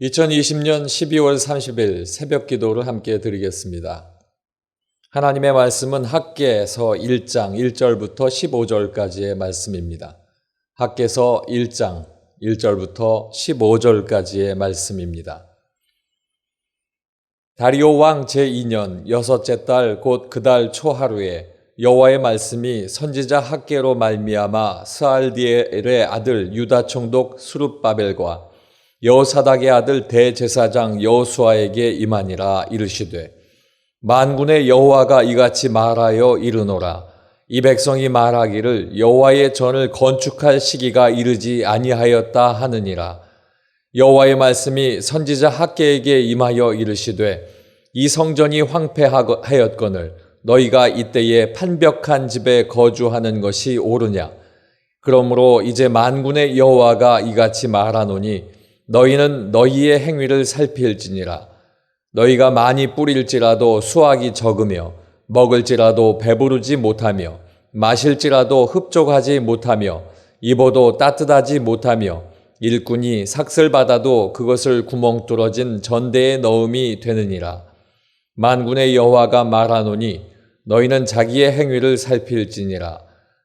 2020년 12월 30일 새벽 기도를 함께 드리겠습니다. 하나님의 말씀은 학개서 1장 1절부터 15절까지의 말씀입니다. 학개서 1장 1절부터 15절까지의 말씀입니다. 다리오 왕 제2년 여섯째 달 곧 그 달 초하루에 여호와의 말씀이 선지자 학개로 말미암아 스알디엘의 아들 유다 총독 스룹바벨과 여호사닥의 아들 대제사장 여호수아에게 임하니라. 이르시되 만군의 여호와가 이같이 말하여 이르노라. 이 백성이 말하기를 여호와의 전을 건축할 시기가 이르지 아니하였다 하느니라. 여호와의 말씀이 선지자 학개에게 임하여 이르시되 이 성전이 황폐하였거늘 너희가 이때에 판벽한 집에 거주하는 것이 옳으냐. 그러므로 이제 만군의 여호와가 이같이 말하노니 너희는 너희의 행위를 살필지니라. 너희가 많이 뿌릴지라도 수확이 적으며 먹을지라도 배부르지 못하며 마실지라도 흡족하지 못하며 입어도 따뜻하지 못하며 일꾼이 삭슬 받아도 그것을 구멍 뚫어진 전대에 넣음이 되느니라. 만군의 여호와가 말하노니 너희는 자기의 행위를 살필지니라.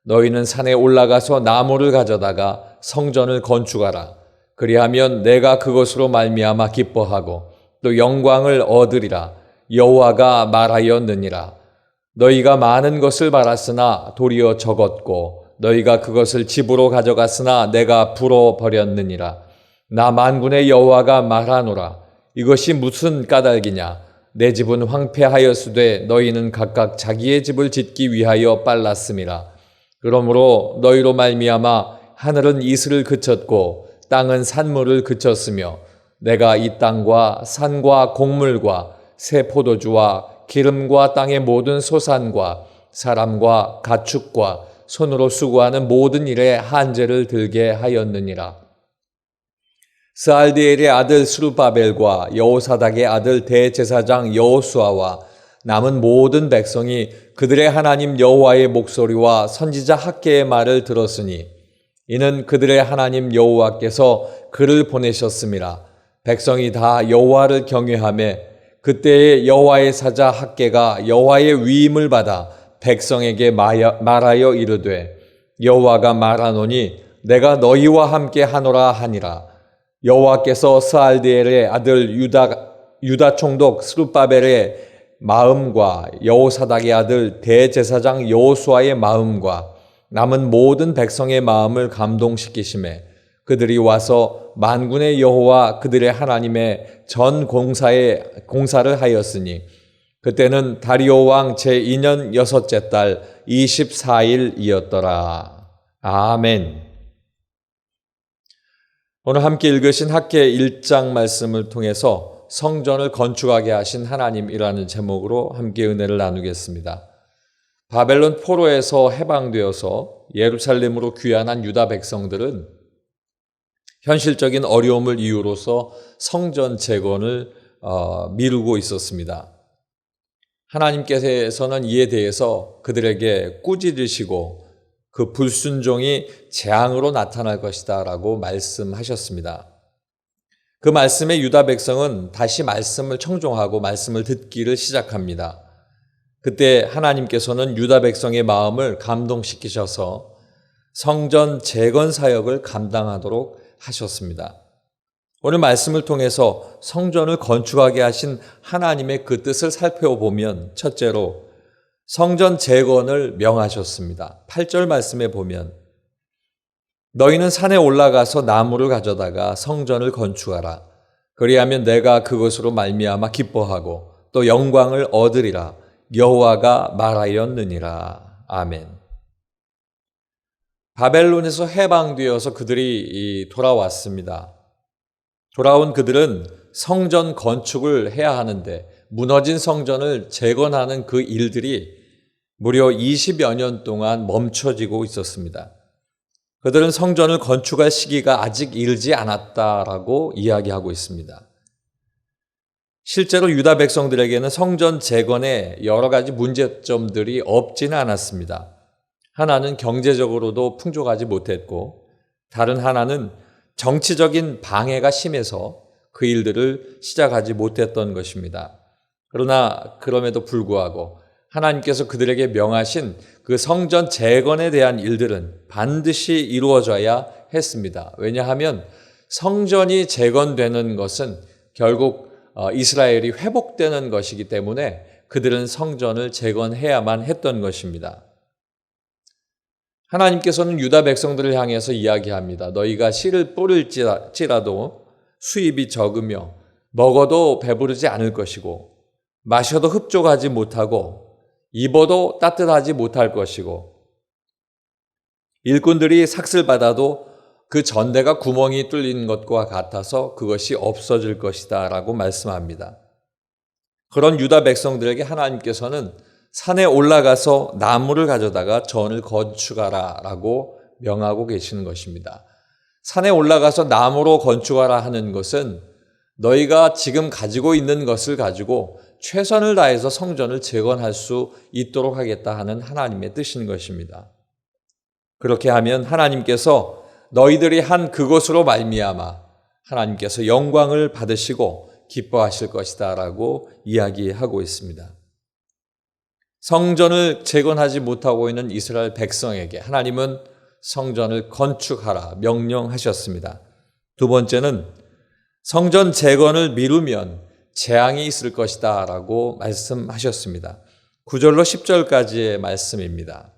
너희는 산에 올라가서 나무를 가져다가 성전을 건축하라. 그리하면 내가 그것으로 말미암아 기뻐하고 또 영광을 얻으리라. 여호와가 말하였느니라. 너희가 많은 것을 바랐으나 도리어 적었고 너희가 그것을 집으로 가져갔으나 내가 불어버렸느니라. 나 만군의 여호와가 말하노라. 이것이 무슨 까닭이냐. 내 집은 황폐하였으되 너희는 각각 자기의 집을 짓기 위하여 빨랐음이라. 그러므로 너희로 말미암아 하늘은 이슬을 그쳤고 땅은 산물을 그쳤으며 내가 이 땅과 산과 곡물과 새 포도주와 기름과 땅의 모든 소산과 사람과 가축과 손으로 수고하는 모든 일에 한제를 들게 하였느니라. 스알디엘의 아들 스룹바벨과 여호사닥의 아들 대제사장 여호수아와 남은 모든 백성이 그들의 하나님 여호와의 목소리와 선지자 학개의 말을 들었으니 이는 그들의 하나님 여호와께서 그를 보내셨음이라. 백성이 다 여호와를 경외하며 그때의 여호와의 사자 학개가 여호와의 위임을 받아 백성에게 말하여 이르되 여호와가 말하노니 내가 너희와 함께 하노라 하니라. 여호와께서 스알디엘의 아들 유다 총독 스룹바벨의 마음과 여호사닥의 아들 대제사장 여호수아의 마음과 남은 모든 백성의 마음을 감동시키심에 그들이 와서 만군의 여호와 그들의 하나님의 전 공사를 하였으니 그때는 다리오 왕 제2년 여섯째 달 24일이었더라. 아멘. 오늘 함께 읽으신 학개 1장 말씀을 통해서 성전을 건축하게 하신 하나님이라는 제목으로 함께 은혜를 나누겠습니다. 바벨론 포로에서 해방되어서 예루살렘으로 귀환한 유다 백성들은 현실적인 어려움을 이유로서 성전 재건을 미루고 있었습니다. 하나님께서는 이에 대해서 그들에게 꾸짖으시고 그 불순종이 재앙으로 나타날 것이다 라고 말씀하셨습니다. 그 말씀에 유다 백성은 다시 말씀을 청종하고 말씀을 듣기를 시작합니다. 그때 하나님께서는 유다 백성의 마음을 감동시키셔서 성전 재건 사역을 감당하도록 하셨습니다. 오늘 말씀을 통해서 성전을 건축하게 하신 하나님의 그 뜻을 살펴보면 첫째로 성전 재건을 명하셨습니다. 8절 말씀에 보면 너희는 산에 올라가서 나무를 가져다가 성전을 건축하라. 그리하면 내가 그것으로 말미암아 기뻐하고 또 영광을 얻으리라. 여호와가 말하였느니라. 아멘. 바벨론에서 해방되어서 그들이 돌아왔습니다. 돌아온 그들은 성전 건축을 해야 하는데 무너진 성전을 재건하는 그 일들이 무려 20여 년 동안 멈춰지고 있었습니다. 그들은 성전을 건축할 시기가 아직 이르지 않았다라고 이야기하고 있습니다. 실제로 유다 백성들에게는 성전 재건에 여러 가지 문제점들이 없지는 않았습니다. 하나는 경제적으로도 풍족하지 못했고 다른 하나는 정치적인 방해가 심해서 그 일들을 시작하지 못했던 것입니다. 그러나 그럼에도 불구하고 하나님께서 그들에게 명하신 그 성전 재건에 대한 일들은 반드시 이루어져야 했습니다. 왜냐하면 성전이 재건되는 것은 결국 이스라엘이 회복되는 것이기 때문에 그들은 성전을 재건해야만 했던 것입니다. 하나님께서는 유다 백성들을 향해서 이야기합니다. 너희가 씨를 뿌릴지라도 수입이 적으며 먹어도 배부르지 않을 것이고 마셔도 흡족하지 못하고 입어도 따뜻하지 못할 것이고 일꾼들이 삭슬 받아도 그 전대가 구멍이 뚫린 것과 같아서 그것이 없어질 것이다 라고 말씀합니다. 그런 유다 백성들에게 하나님께서는 산에 올라가서 나무를 가져다가 전을 건축하라 라고 명하고 계시는 것입니다. 산에 올라가서 나무로 건축하라 하는 것은 너희가 지금 가지고 있는 것을 가지고 최선을 다해서 성전을 재건할 수 있도록 하겠다 하는 하나님의 뜻인 것입니다. 그렇게 하면 하나님께서 너희들이 한 그것으로 말미암아 하나님께서 영광을 받으시고 기뻐하실 것이다 라고 이야기하고 있습니다. 성전을 재건하지 못하고 있는 이스라엘 백성에게 하나님은 성전을 건축하라 명령하셨습니다. 두 번째는 성전 재건을 미루면 재앙이 있을 것이다 라고 말씀하셨습니다. 9절로 10절까지의 말씀입니다.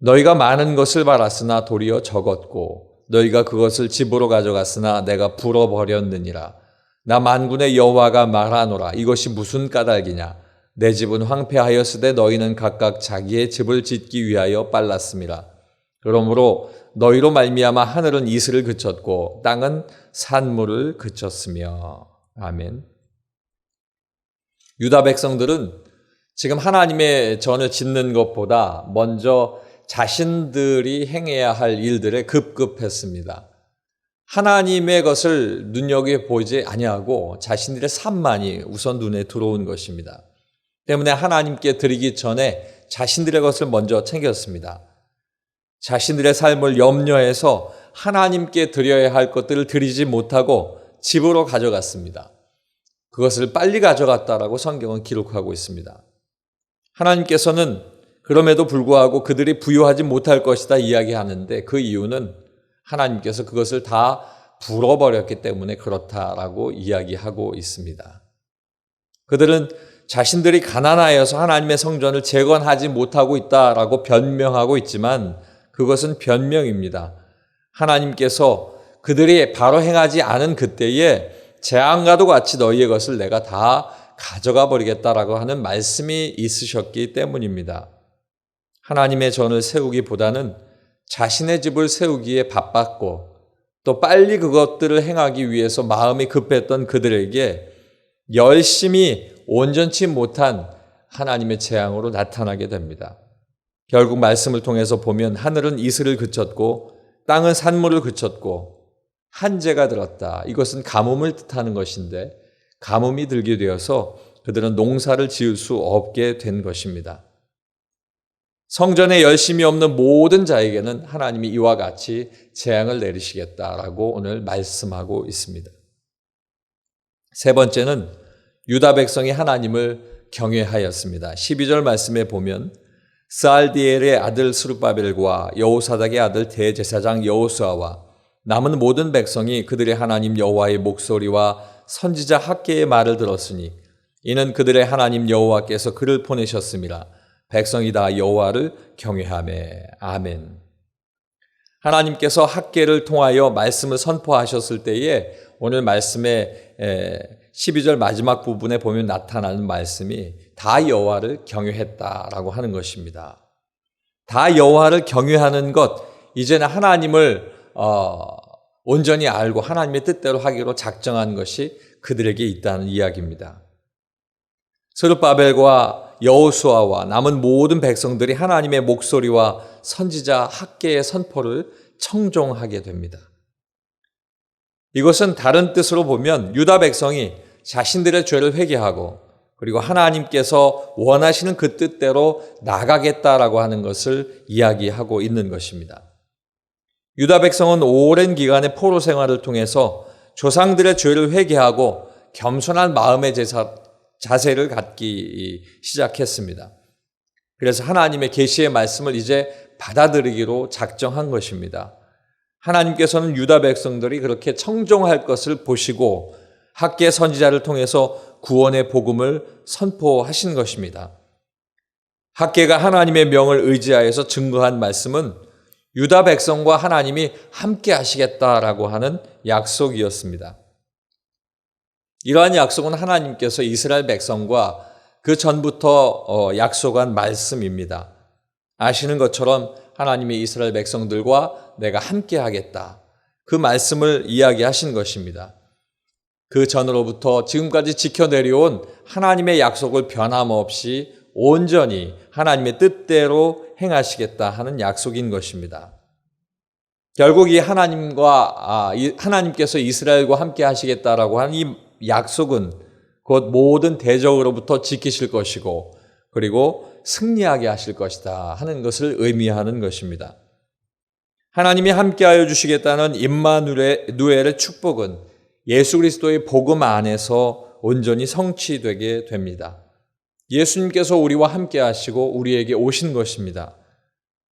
너희가 많은 것을 받았으나 도리어 적었고 너희가 그것을 집으로 가져갔으나 내가 불어버렸느니라. 나 만군의 여호와가 말하노라. 이것이 무슨 까닭이냐. 내 집은 황폐하였으되 너희는 각각 자기의 집을 짓기 위하여 빨랐음이라. 그러므로 너희로 말미암아 하늘은 이슬을 그쳤고 땅은 산물을 그쳤으며. 아멘. 유다 백성들은 지금 하나님의 전을 짓는 것보다 먼저 자신들이 행해야 할 일들에 급급했습니다. 하나님의 것을 눈여겨보지 아니하고 자신들의 삶만이 우선 눈에 들어온 것입니다. 때문에 하나님께 드리기 전에 자신들의 것을 먼저 챙겼습니다. 자신들의 삶을 염려해서 하나님께 드려야 할 것들을 드리지 못하고 집으로 가져갔습니다. 그것을 빨리 가져갔다라고 성경은 기록하고 있습니다. 하나님께서는 그럼에도 불구하고 그들이 부유하지 못할 것이다 이야기하는데 그 이유는 하나님께서 그것을 다 불어버렸기 때문에 그렇다라고 이야기하고 있습니다. 그들은 자신들이 가난하여서 하나님의 성전을 재건하지 못하고 있다라고 변명하고 있지만 그것은 변명입니다. 하나님께서 그들이 바로 행하지 않은 그때에 재앙과도 같이 너희의 것을 내가 다 가져가 버리겠다라고 하는 말씀이 있으셨기 때문입니다. 하나님의 전을 세우기보다는 자신의 집을 세우기에 바빴고 또 빨리 그것들을 행하기 위해서 마음이 급했던 그들에게 열심히 온전치 못한 하나님의 재앙으로 나타나게 됩니다. 결국 말씀을 통해서 보면 하늘은 이슬을 그쳤고 땅은 산물을 그쳤고 한재가 들었다. 이것은 가뭄을 뜻하는 것인데 가뭄이 들게 되어서 그들은 농사를 지을 수 없게 된 것입니다. 성전에 열심이 없는 모든 자에게는 하나님이 이와 같이 재앙을 내리시겠다라고 오늘 말씀하고 있습니다. 세 번째는 유다 백성이 하나님을 경외하였습니다. 12절 말씀에 보면 스알디엘의 아들 스룹바벨과 여호사닥의 아들 대제사장 여호수아와 남은 모든 백성이 그들의 하나님 여호와의 목소리와 선지자 학개의 말을 들었으니 이는 그들의 하나님 여호와께서 그를 보내셨음이라. 백성이 다 여호와를 경외하매. 아멘. 하나님께서 학개를 통하여 말씀을 선포하셨을 때에 오늘 말씀의 12절 마지막 부분에 보면 나타나는 말씀이 다 여호와를 경외했다라고 하는 것입니다. 다 여호와를 경외하는 것, 이제는 하나님을 온전히 알고 하나님의 뜻대로 하기로 작정한 것이 그들에게 있다는 이야기입니다. 스룹바벨과 여호수아와 남은 모든 백성들이 하나님의 목소리와 선지자 학개의 선포를 청종하게 됩니다. 이것은 다른 뜻으로 보면 유다 백성이 자신들의 죄를 회개하고 그리고 하나님께서 원하시는 그 뜻대로 나가겠다라고 하는 것을 이야기하고 있는 것입니다. 유다 백성은 오랜 기간의 포로 생활을 통해서 조상들의 죄를 회개하고 겸손한 마음의 자세를 갖기 시작했습니다. 그래서 하나님의 계시의 말씀을 이제 받아들이기로 작정한 것입니다. 하나님께서는 유다 백성들이 그렇게 청종할 것을 보시고 학개 선지자를 통해서 구원의 복음을 선포하신 것입니다. 학개가 하나님의 명을 의지하여서 증거한 말씀은 유다 백성과 하나님이 함께 하시겠다라고 하는 약속이었습니다. 이러한 약속은 하나님께서 이스라엘 백성과 그 전부터 약속한 말씀입니다. 아시는 것처럼 하나님이 이스라엘 백성들과 내가 함께 하겠다. 그 말씀을 이야기하신 것입니다. 그 전으로부터 지금까지 지켜내려온 하나님의 약속을 변함없이 온전히 하나님의 뜻대로 행하시겠다 하는 약속인 것입니다. 결국 이 하나님께서 이스라엘과 함께 하시겠다라고 하는 이 약속은 곧 모든 대적으로부터 지키실 것이고 그리고 승리하게 하실 것이다 하는 것을 의미하는 것입니다. 하나님이 함께하여 주시겠다는 임마누엘의 축복은 예수 그리스도의 복음 안에서 온전히 성취되게 됩니다. 예수님께서 우리와 함께 하시고 우리에게 오신 것입니다.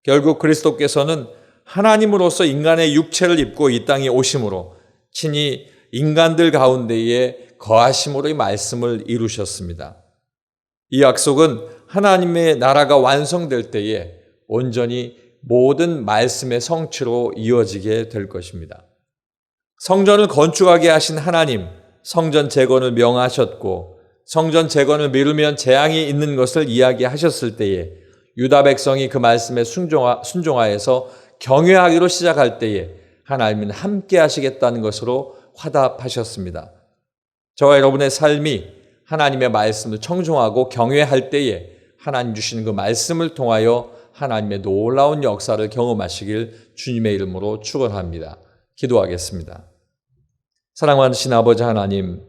결국 그리스도께서는 하나님으로서 인간의 육체를 입고 이 땅에 오심으로 친히 인간들 가운데에 거하심으로 이 말씀을 이루셨습니다. 이 약속은 하나님의 나라가 완성될 때에 온전히 모든 말씀의 성취로 이어지게 될 것입니다. 성전을 건축하게 하신 하나님, 성전 재건을 명하셨고 성전 재건을 미루면 재앙이 있는 것을 이야기하셨을 때에 유다 백성이 그 말씀에 순종하여서 경외하기로 시작할 때에 하나님은 함께 하시겠다는 것으로 화답하셨습니다. 저와 여러분의 삶이 하나님의 말씀을 청종하고 경외할 때에 하나님 주신 그 말씀을 통하여 하나님의 놀라운 역사를 경험하시길 주님의 이름으로 축원합니다. 기도하겠습니다. 사랑하신 아버지 하나님,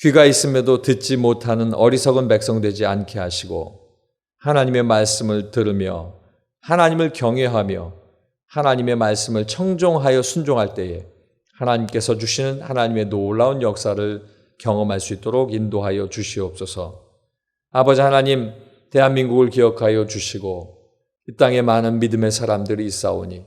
귀가 있음에도 듣지 못하는 어리석은 백성 되지 않게 하시고 하나님의 말씀을 들으며 하나님을 경외하며 하나님의 말씀을 청종하여 순종할 때에 하나님께서 주시는 하나님의 놀라운 역사를 경험할 수 있도록 인도하여 주시옵소서. 아버지 하나님, 대한민국을 기억하여 주시고 이 땅에 많은 믿음의 사람들이 있사오니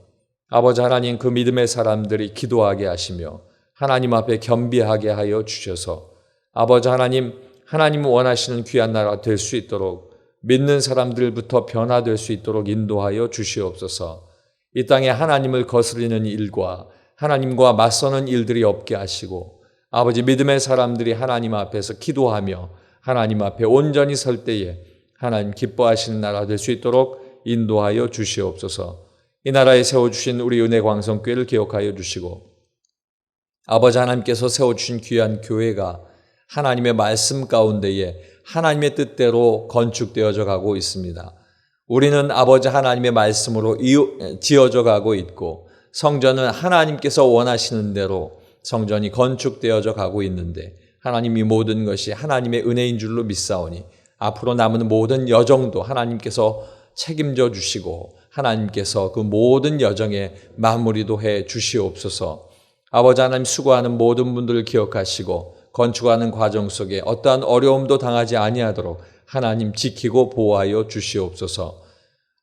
아버지 하나님, 그 믿음의 사람들이 기도하게 하시며 하나님 앞에 겸비하게 하여 주셔서 아버지 하나님, 하나님 원하시는 귀한 나라 될 수 있도록 믿는 사람들부터 변화될 수 있도록 인도하여 주시옵소서. 이 땅에 하나님을 거스리는 일과 하나님과 맞서는 일들이 없게 하시고 아버지 믿음의 사람들이 하나님 앞에서 기도하며 하나님 앞에 온전히 설 때에 하나님 기뻐하시는 나라 될 수 있도록 인도하여 주시옵소서. 이 나라에 세워주신 우리 은혜광성교회를 기억하여 주시고 아버지 하나님께서 세워주신 귀한 교회가 하나님의 말씀 가운데에 하나님의 뜻대로 건축되어져 가고 있습니다. 우리는 아버지 하나님의 말씀으로 지어져 가고 있고 성전은 하나님께서 원하시는 대로 성전이 건축되어져 가고 있는데 하나님 이 모든 것이 하나님의 은혜인 줄로 믿사오니 앞으로 남은 모든 여정도 하나님께서 책임져 주시고 하나님께서 그 모든 여정에 마무리도 해 주시옵소서. 아버지 하나님, 수고하는 모든 분들을 기억하시고 건축하는 과정 속에 어떠한 어려움도 당하지 아니하도록 하나님 지키고 보호하여 주시옵소서.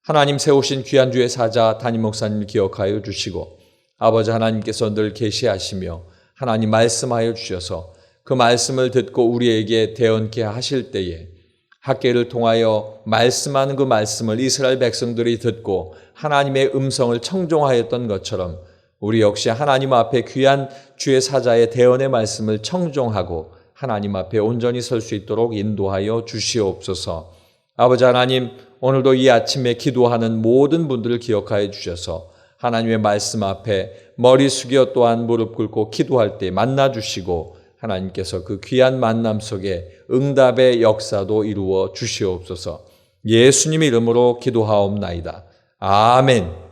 하나님 세우신 귀한 주의 사자 담임 목사님을 기억하여 주시고 아버지 하나님께서 늘 계시하시며 하나님 말씀하여 주셔서 그 말씀을 듣고 우리에게 대언케 하실 때에 학개를 통하여 말씀하는 그 말씀을 이스라엘 백성들이 듣고 하나님의 음성을 청종하였던 것처럼 우리 역시 하나님 앞에 귀한 주의 사자의 대언의 말씀을 청종하고 하나님 앞에 온전히 설 수 있도록 인도하여 주시옵소서. 아버지 하나님, 오늘도 이 아침에 기도하는 모든 분들을 기억하여 주셔서 하나님의 말씀 앞에 머리 숙여 또한 무릎 꿇고 기도할 때 만나 주시고 하나님께서 그 귀한 만남 속에 응답의 역사도 이루어 주시옵소서. 예수님의 이름으로 기도하옵나이다. 아멘.